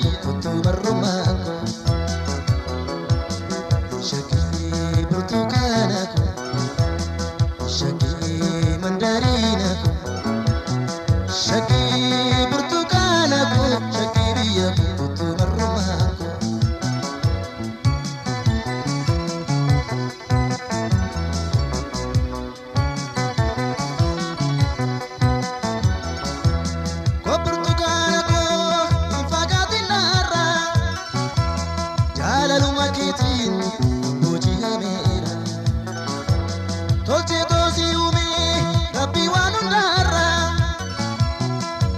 kuttu marrumaako shakii burtukaanaako shakii mandarinaako shakii burtukaanaako shakii biyya kuttu marrumaako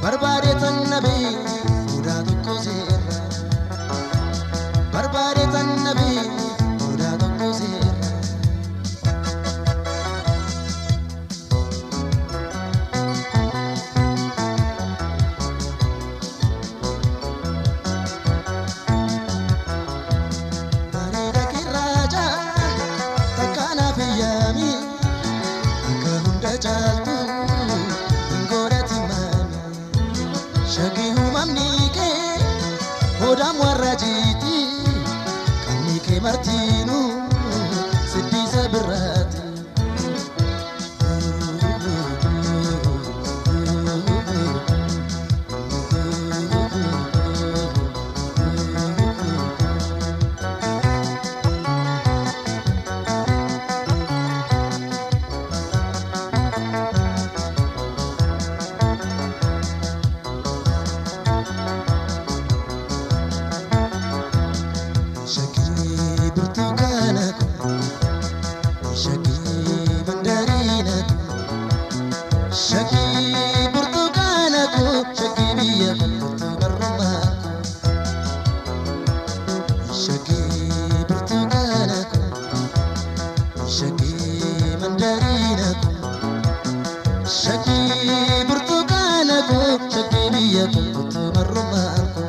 Barbare tannabe uda tokko seera Barbare tannabe uda tokko seera Bareeda kirraja takkana fayyami akka hunda caaltu shakii humamnike hodam warrajiti kamnike martinu siddisa birrati shakii burtukaanaako shakii biyya kuttu marrumaako shakii burtukaanaako shakii mandarinaako shakii burtukaanaako shakii biyya kuttu marrumaako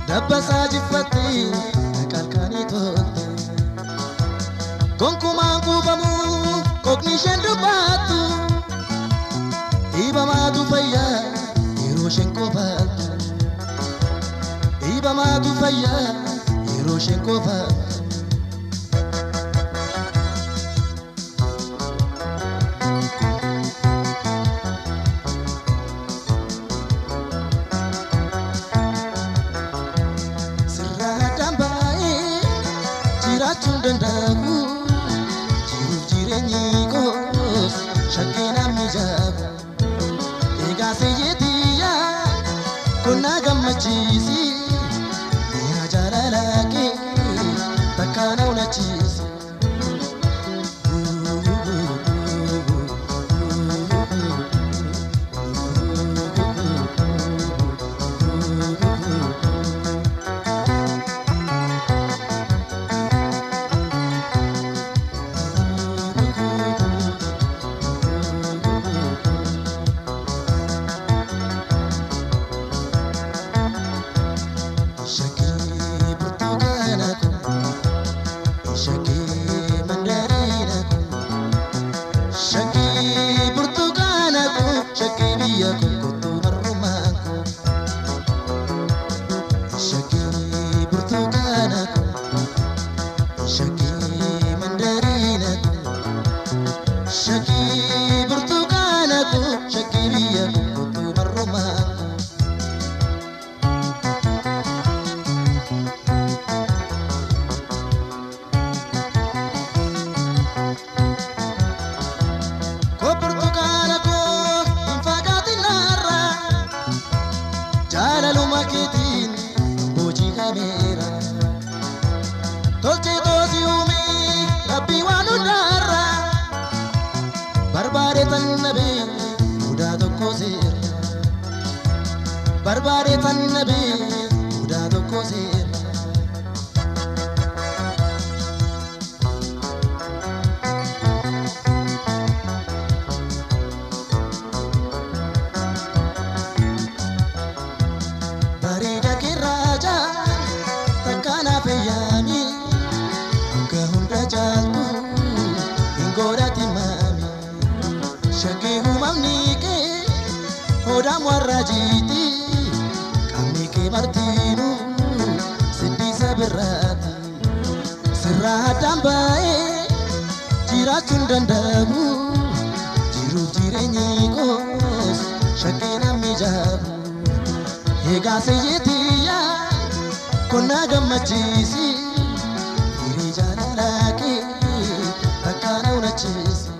Dabbasaa jiffatti kalkanii tolte gonkumaan kuufamu kokni isheen dubbattu dhiibamaatu fayyaa yeroo isheen qofaattu dhiibamaatu fayyaa yeroo isheen qofaattu Dandamu jiruuf jireenyi koos shakkii namni jaabu eegaa seeyyeetiyya kun na gammachiisi mi'a jaalalaa kee moda warrajiti kami ke martinu sidi sabirati sirra dambae jirachun dandamu jiru jirenyi kos shakena mijabu ega seyetiya kona gamachisi iri janalaki takana unachisi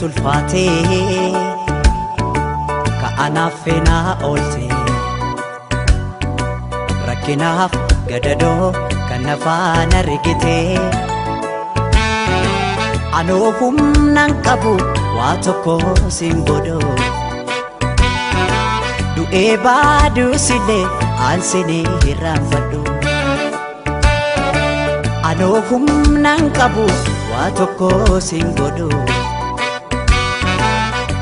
tulfaatee ka'anaaf feenaa oolte rakkinaaf gadadoo kan nafaan argitee anoo humnaan qabu waa tokko siin godhoo du'ee baaduusillee aansinii hirraanfadhu anoo humnaan qabu waa tokko siin godhoo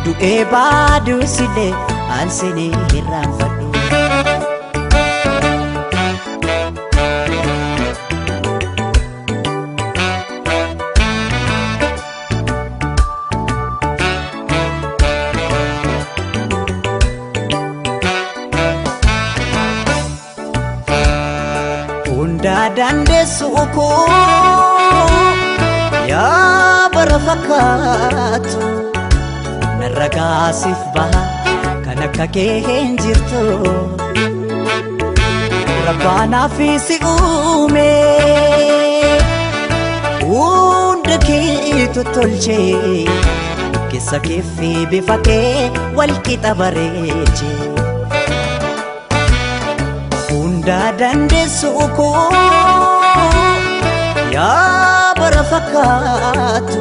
du'ee baaduusillee aansinii hirraanfadhu dandeessu koo yaa bara fakkaatu narra gaasiif baha kan akka kee hin jirtu rabbaanaaf si uume hunda kee tottolchee keessa kee fi bifa kee wal qixa bareeche hunda dandeessu koo yaa bara fakkaatu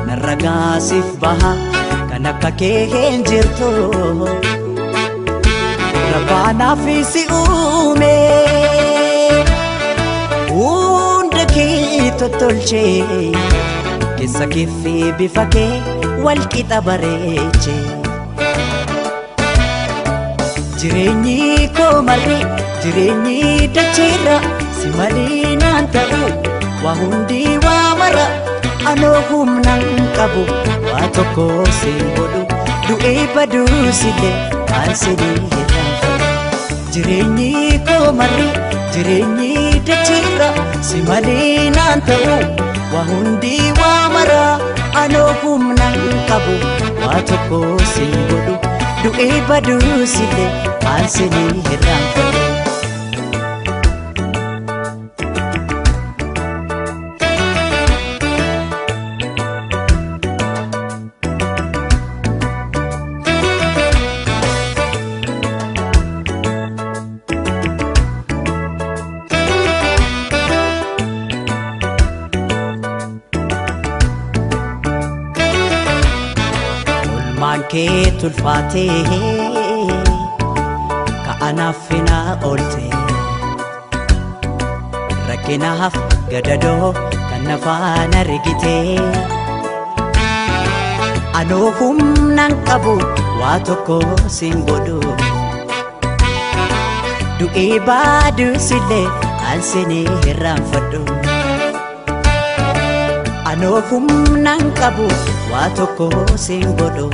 narra gaasiif baha kan akka kee hin jirtu rabbaanaaf si uume hunda kee tottolchee keessa kee fi bifa kee wal qixa bareeche jireenyi koo marri jireenyi dacheerra si malee naan ta'u waa hundi waa mara anoo humnaan qabu waa tokko siin godhu du'ee baduusillee aansinii hirraanfadhu jireenyi koo marri jireenyi dacheerra si malee naan ta'u waa hundi waa mara anoo humnaan qabu waa tokko siin godhu du'ee baduusillee aansinii hirraanfadhu kee tulfaatee ka'anaaf feenaa oolte rakkinaaf gadadoo kan nafaan argitee anoo humnaan qabu waa tokko siin godhu du'ee baaduusillee aansinii hirraanfadhu anoo humnaan qabu waa tokko siin godhu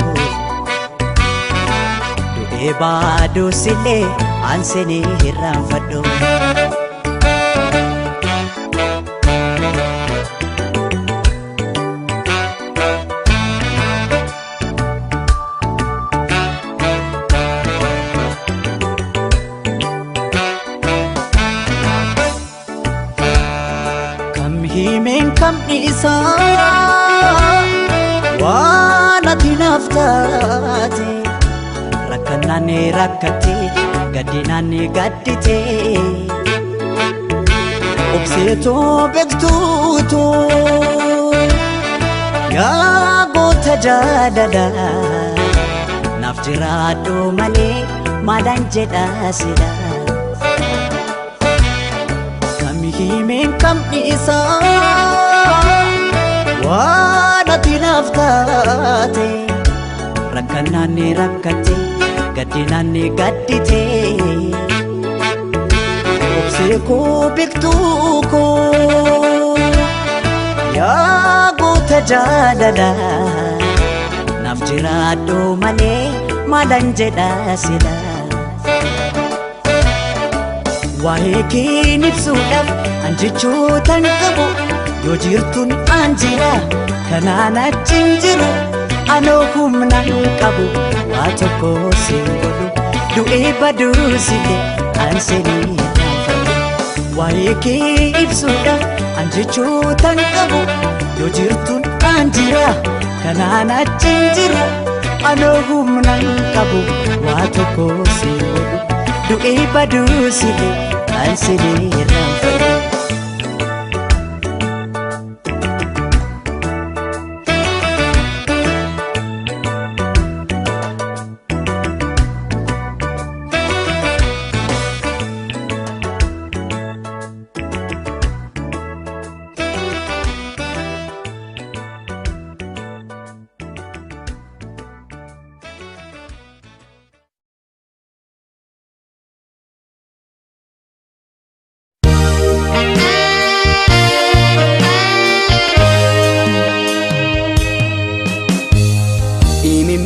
du'ee baaduusillee aansinii hirraanfadhu kam himeen kam dhiisaa waan ati naaf taate rakkannaan rakkate gaddinaan gaddite obseetoo beektuutoo yaa goota jaalala naaf jiraadhu malee maalaan jedha sila kam himeen kam dhiisaa waan ati naaf taate rakkannaan rakkate gaddinaan gaddite obsee koo beektuu koo yaa goota jaalala naaf jiraadhu malee maalaan jedha sila waa'ee kee ibsuudhaaf an jechootan qabu yoo jirtuun an jira kanaan achiin jiru anoo humnaan qabu waa tokko siin godhu du'ee baduusillee aansinii hirraanfadhu waa'ee kee ibsuudhaaf an jechootan qabu yoo jirtuun dhugaan jira kanaan achi jiru anoo humnaan qabu waa tokko si godhu du'ee baduu si'e kan sileerraan fedhu.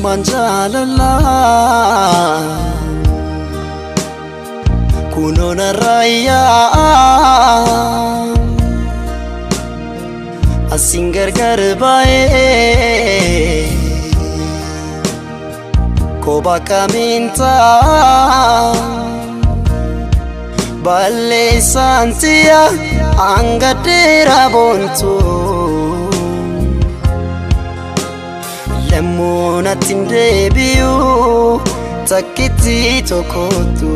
Manjalala kunona raya asingar garbae koba kaminta balle santia angadera bontu lemona tindebiu takiti tokotu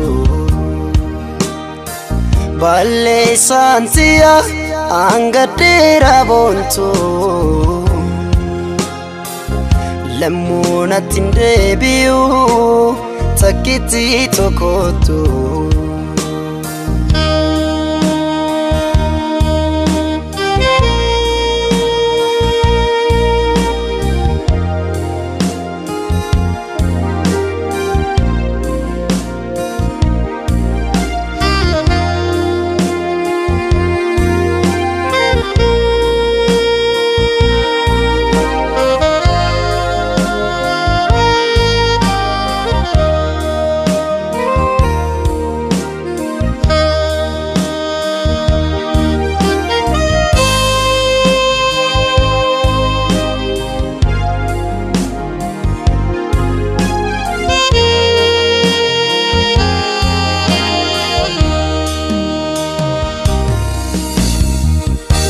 balle santia angadera bontu lemona tindebiu takiti tokotu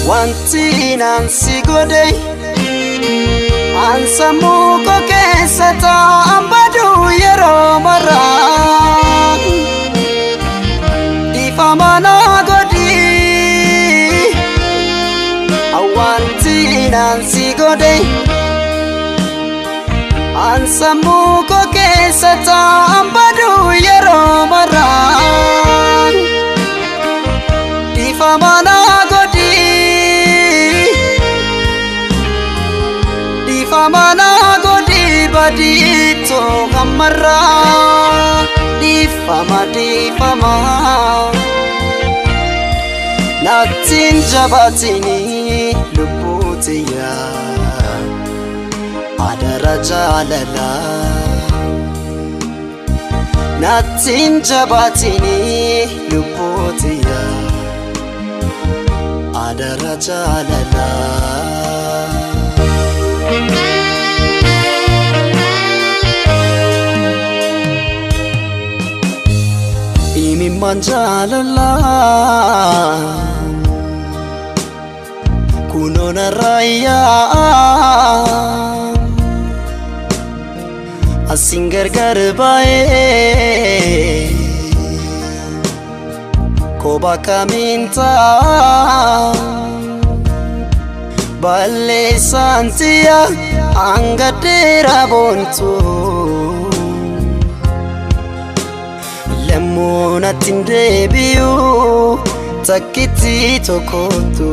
wanti nansi godhe ansamu ko keessata ambadu yero mara ifamana godi awanti nansi godhe ansamu ko keessata ambadu yero mara ifamana famana godi badito kamara di fama natin jabatini lubutiya adara jalala natin jabatini lubutiya adara jalala imi manjalala kunona raya asingar garbae koba kaminta balle santia angadera bontu lemona tindebiu takiti tokotu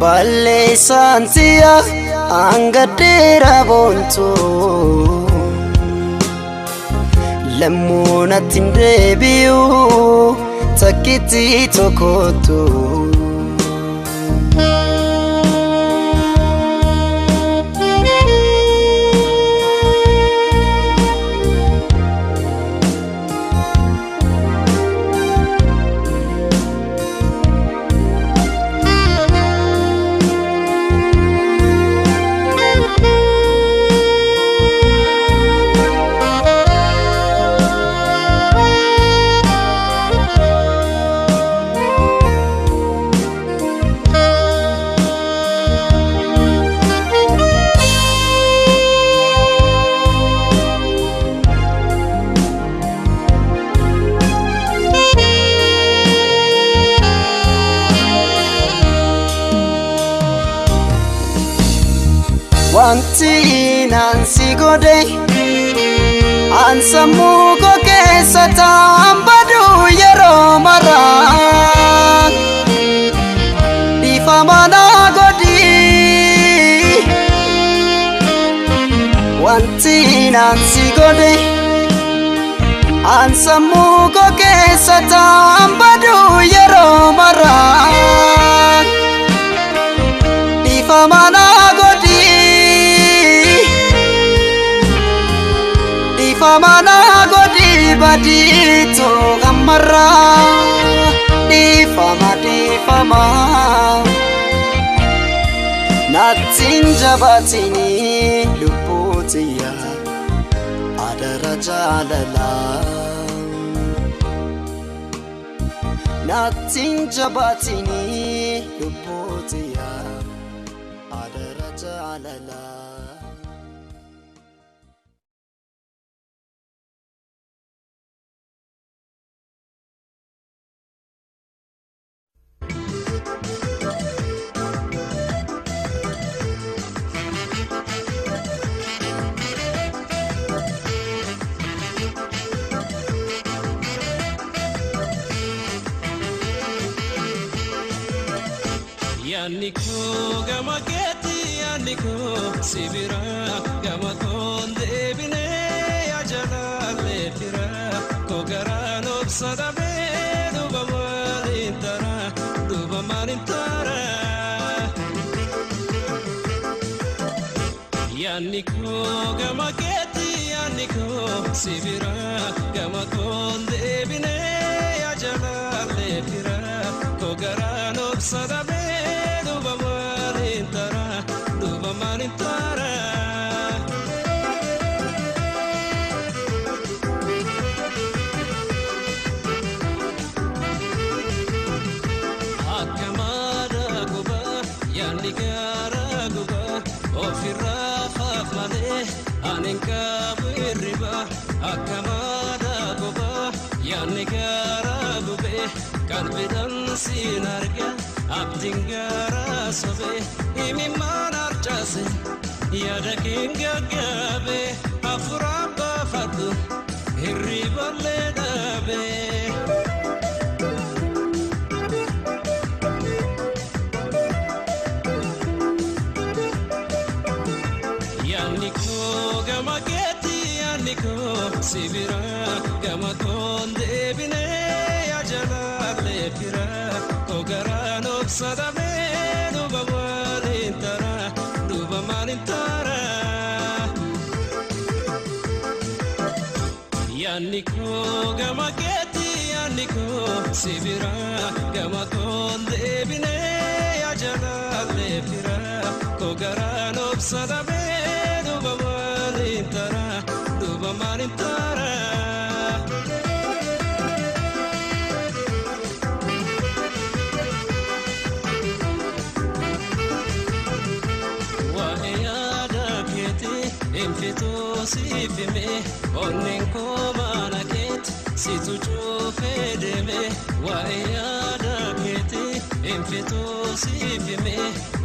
balle santia angadera bontu lemona tindebiu takiti tokotu wanti nansi godhe ansammuu koo keessa taambadu yeroo maraa dhiifama naa godhi wanti nansi godhe ansammuu koo keessa taambadu yeroo maraa dhiifama naa godhi dhiifama naa godhi badiitu gammarraa dhiifama nattiin jabaatini lubbuu tiyya adara jaalalaa nattiin jabaatini lubbuu tiyya adara jaalalaa. Yaniko gama keti yaniko sibira gama konde bine ajala lefira kogarano sadabe duba malintara Yaniko gama keti yaniko sibira gama konde bine ajala lefira kogarano sadabe Sinarga abdingara sobe imiman arjase yada kinga gabe afraba fadu hirriballe dabe yaniko gama keti yaniko sibira gama konde bine ajala lefira kogarano sadame duba malintara yaniko gama keti yaniko sibira gama konde bine ajala lefira kogarano sadame duba malintara Sifime onnen komana ket situ chofedeme wayada keti enfeto sifime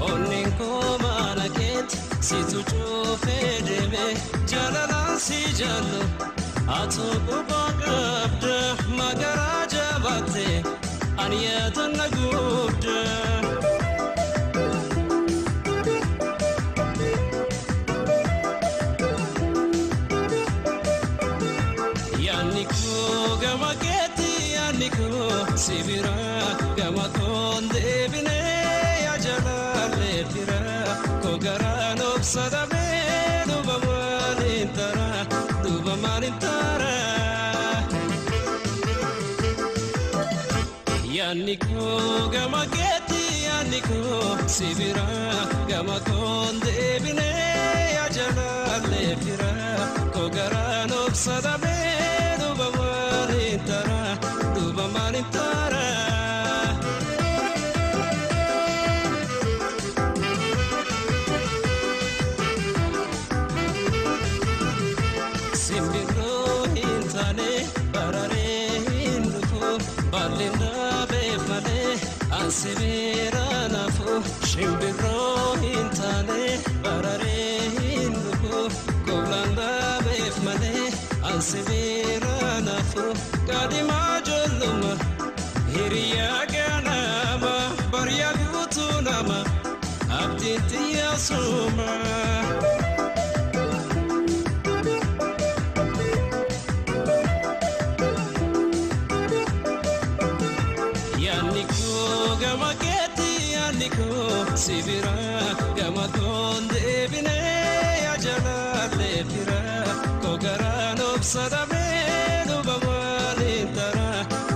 onnen komana ket situ chofedeme jalalan si jallo ato kubagabda magaraja batte aniyatan nagubda Sibira gama konde bine ajala lefira kogarano sadabe duba malintara yaniko gama keti yaniko sibira gama konde bine ajala lefira kogarano sadabe duba malintara Simbiro hintane barare hindufu balinda befale ansibira nafu Simbiro hintane barare sibira nafu kadima joluma hiriya ganama barya gutunama abditi yasuma yaniko gamaketi yaniko sibira gamakonde bine ajala lefira kogarano sadame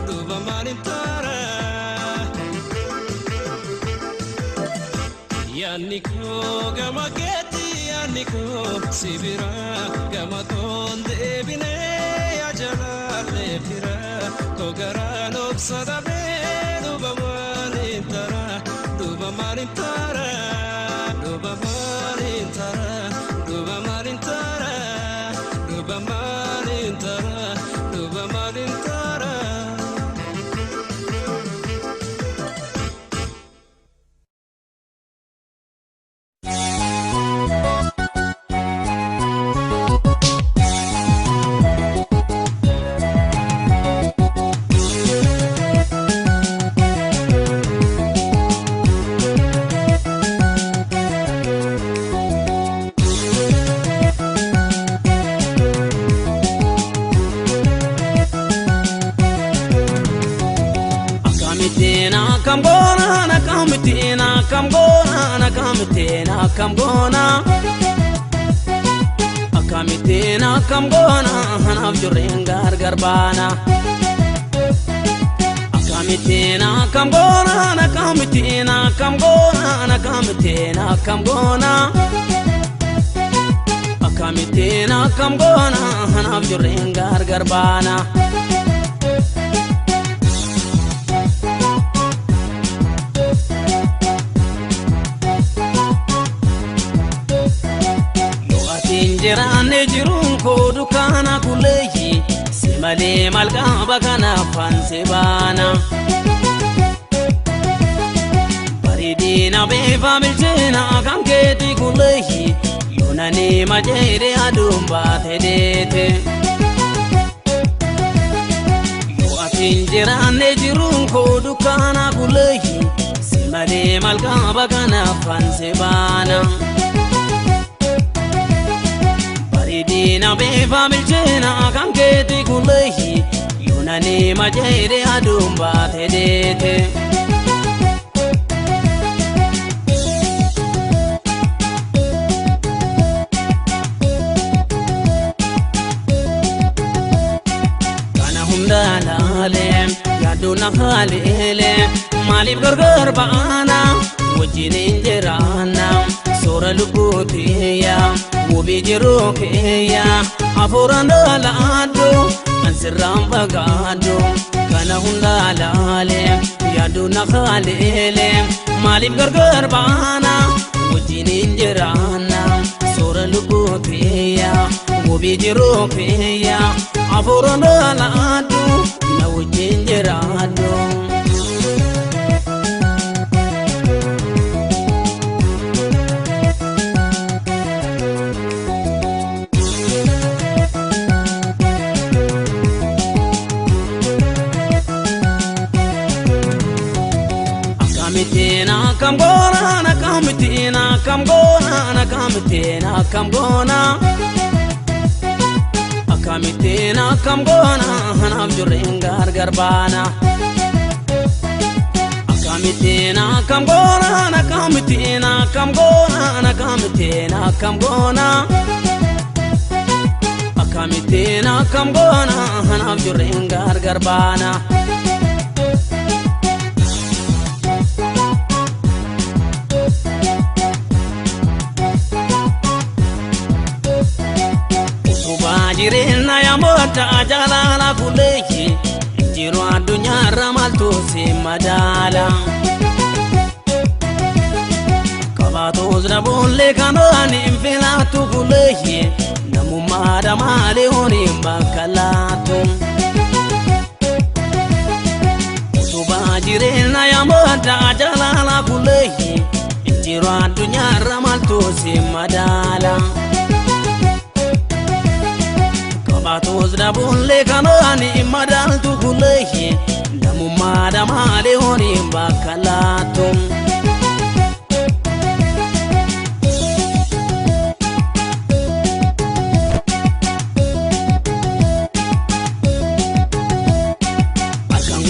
dubamanintara yaniko gamaketi yaniko sibira gamakonde bine ajala lefira kogarano sadame dubamanintara dubamanintara dubamanintara dubamanintara dubamanintara dubamanintara Come gonna, come tina, come gonna, come tina, come gonna. Come tina, come gonna, have your ring garbana. Come tina, come gonna, come tina, come gonna, come tina, come gonna. Come tina, come gonna, have your ring garbana. Injirane jirun ko dukana kuleyi simale malka bakana fanse bana baridina beva bilchena kanketi kuleyi yonane majere adumba tedete yo atinjirane jirun ko dukana kuleyi simale malka bakana fanse bana Dina beva milchena kanketi kulehi yonane majere adumba tedete kana hundalale yaduna halele malib gargar bana wajine injerana sora lubutiya Mubijirukeya afuranda laado ansiram bagado kana hundalale yaduna khalele malib gargar bana wajinin jirana sura lubukeya mubijirukeya afuranda laado na wajin jirado Come gonna, come tina, come gonna, come tina, come gonna. Come tina, come gonna, have your ring garbana. Come tina, come gonna, come tina, come gonna, come tina, come gonna. Come tina, come gonna, have your ring garbana. Jirena ya mota jalala kulehi jiru adunya ramaltu simadala kabato zrabulle kanani infilatu kulehi namu madamale honi bakalatu suba jirena ya mota jalala kulehi jiru adunya ramaltu simadala Batus da bulle kanani madal tu kulehi Namu madamale honi bakalatum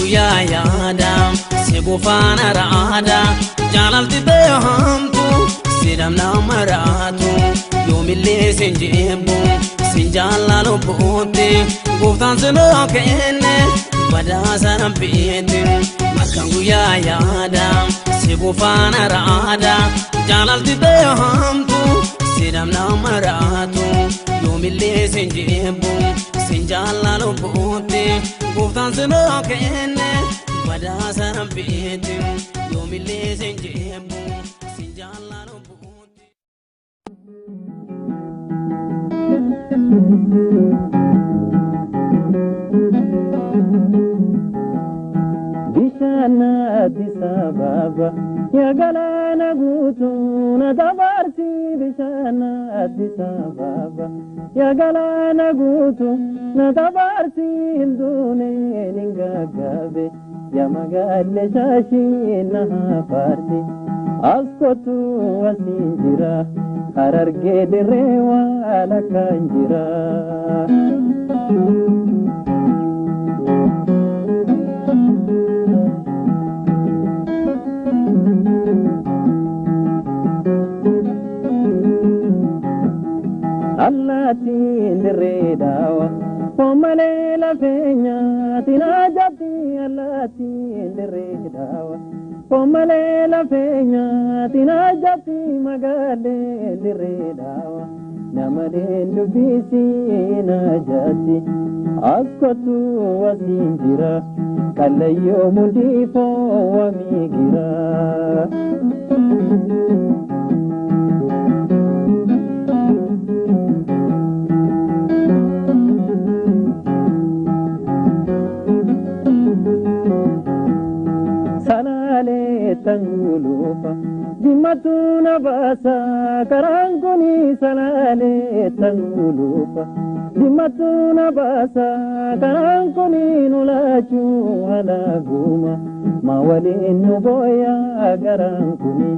Ya yada Segufana rada Jalalti behamtu Sidam namaratu Yomille sinjibu Sinjalalu puti Guftan sinu kene Badasan piti Makangu ya yada Segufana rada Jalalti behamtu Sidam namaratu Yomille sinjibu Sinjalalu puti Guftan sinu kene Badasan piti Yomille sinjibu Sinjalalu puti Bishana Adisababa Yagalana Gutuna Dabarsi Bishana Adisababa Yagalana Gutuna Dabarsi Indune Ningagabe Yamagalle Shashina Parti Askotu Wasinjira Hararge Derewa Alakanjira Allatin redawa Pomale la feña Tinajati Allatin redawa Pomale la feña Tinajati magale redawa Namaden dubisi najati Askotu wasinjira Kalayo mundifo wamigira Salale tangulufa Dimatuna basa Karanguni salale tangulufa Dimatuna basa Karanguni nulachu halaguma Mawalinu boya garanguni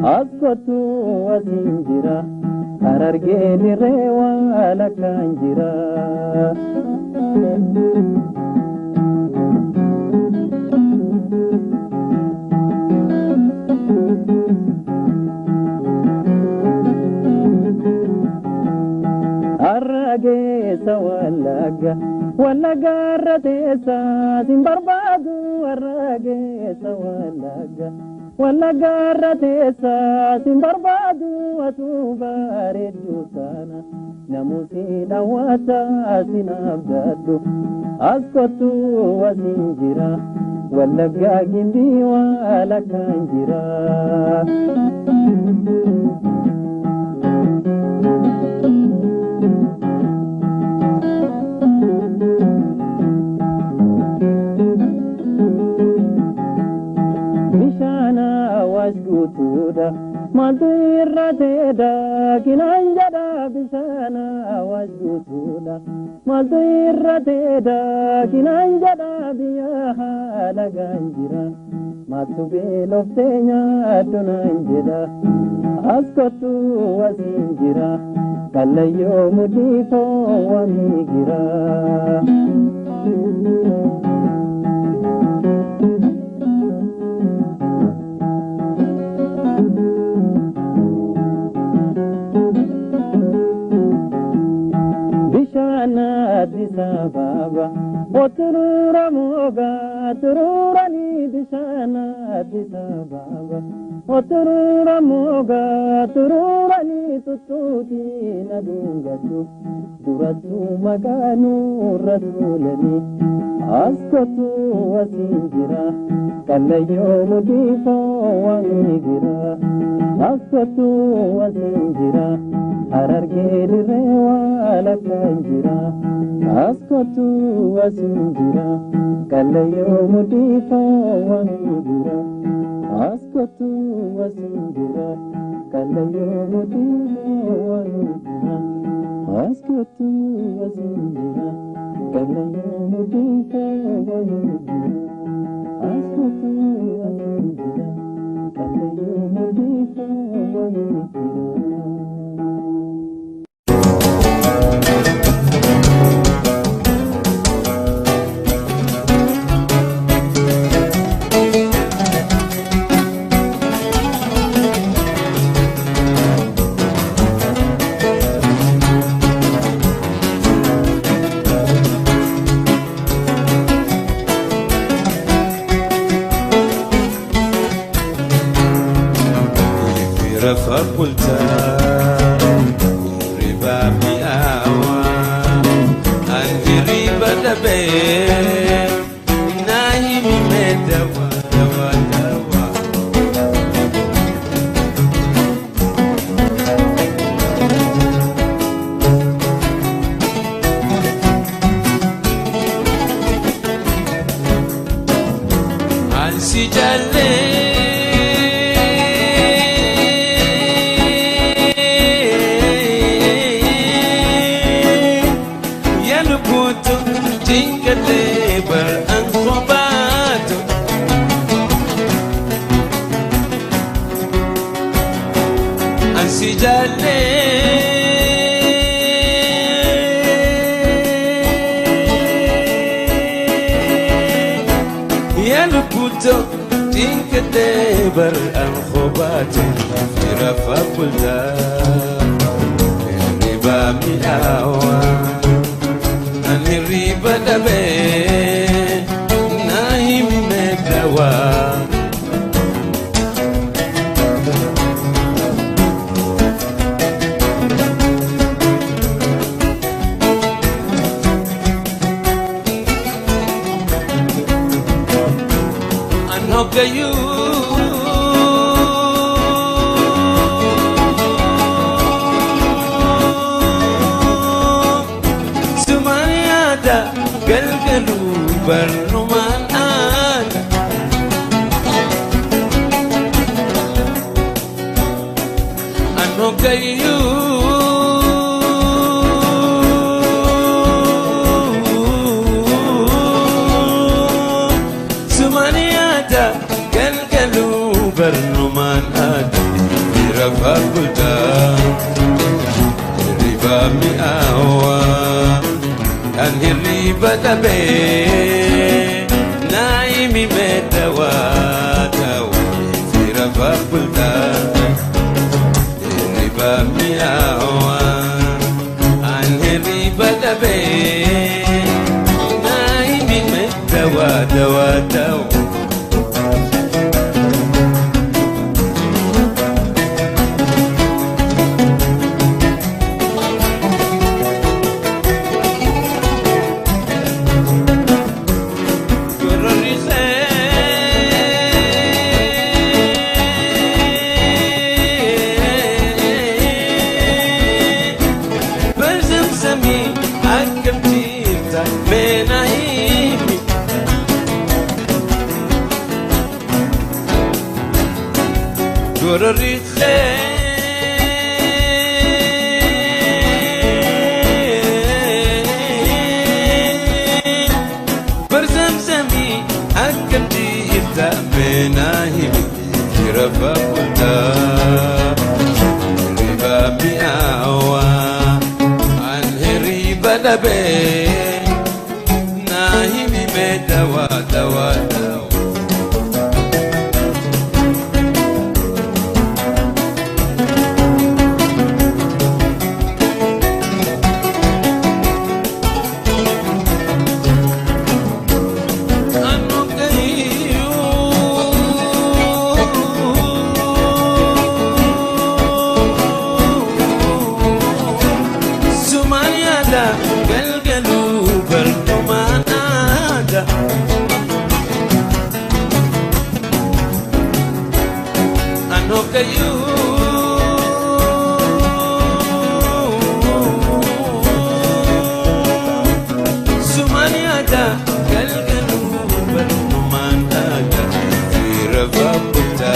Askotu wasinjira Hararge direwa alakanjira Arrage sawalaga Walaga ratesa Simbarbadu Arrage sawalaga Walaga ratesa Simbarbadu Atubare dusana Namusi dawata sinabdadu Askotu wasinjira Walaga gimbi walakanjira Wasgutuda Maltuirrateda Kinanjada Bishana Wasgutuda Maltuirrateda Kinanjada Biyaha Laganjira Matubelofteña Dunanjeda Askotu wasinjira Kalayo mudifo wamigira Adisababa Oturura moga Tururani Bishana Adisababa Oturura moga Tururani Tututi Nadungatu Duratu Maganu Rasulani Askotu wasinjira Kalayo mudifo wamigira Askotu wasinjira Hararge direwa alakanjira Askotu wasinjira Kalayo mudifo wamigira Askatu wasinjira kalayo mudimo wanujira Askatu wasinjira kalayo mudimo wanujira Askatu wasinjira kalayo mudimo wanujira فقلت ربا بأوا أنت ربا دبي نايم مدوا دوا دوا أنسي جلي ber الخبات في رفع بلدان الربا مئاوى أن الربا دبي نايم مدوى you Sumaniada galgalu barnuman ada Ano kayo Sumaniada برنمان آدم رفع بلدان الربا مئاوى أنهي الربا دبي نايمي مدوى دوا في رفع بلدان الربا مئاوى أنهي الربا دبي نايمي مدوى دوا دوا برزمزمي أكمتي إبتا بناهي رفا قلتا ربا بأعوى عنه ربا دبي ناهي بمدوا دوا دوا you Sumaniada galgalu bernuman ada fi rafa puta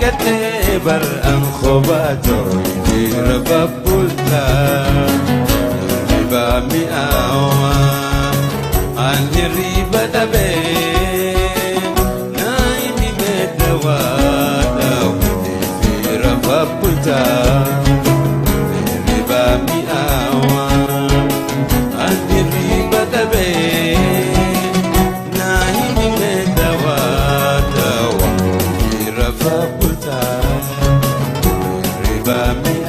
كتبر أنخباتو يرفع بولتا ربا مئاوا عن الربا دبي نايمي مدوادا يرفع بولتا ربا مئاوا عن الربا دبي نايمي مدوادا يرفع بولتا ربا مئاوا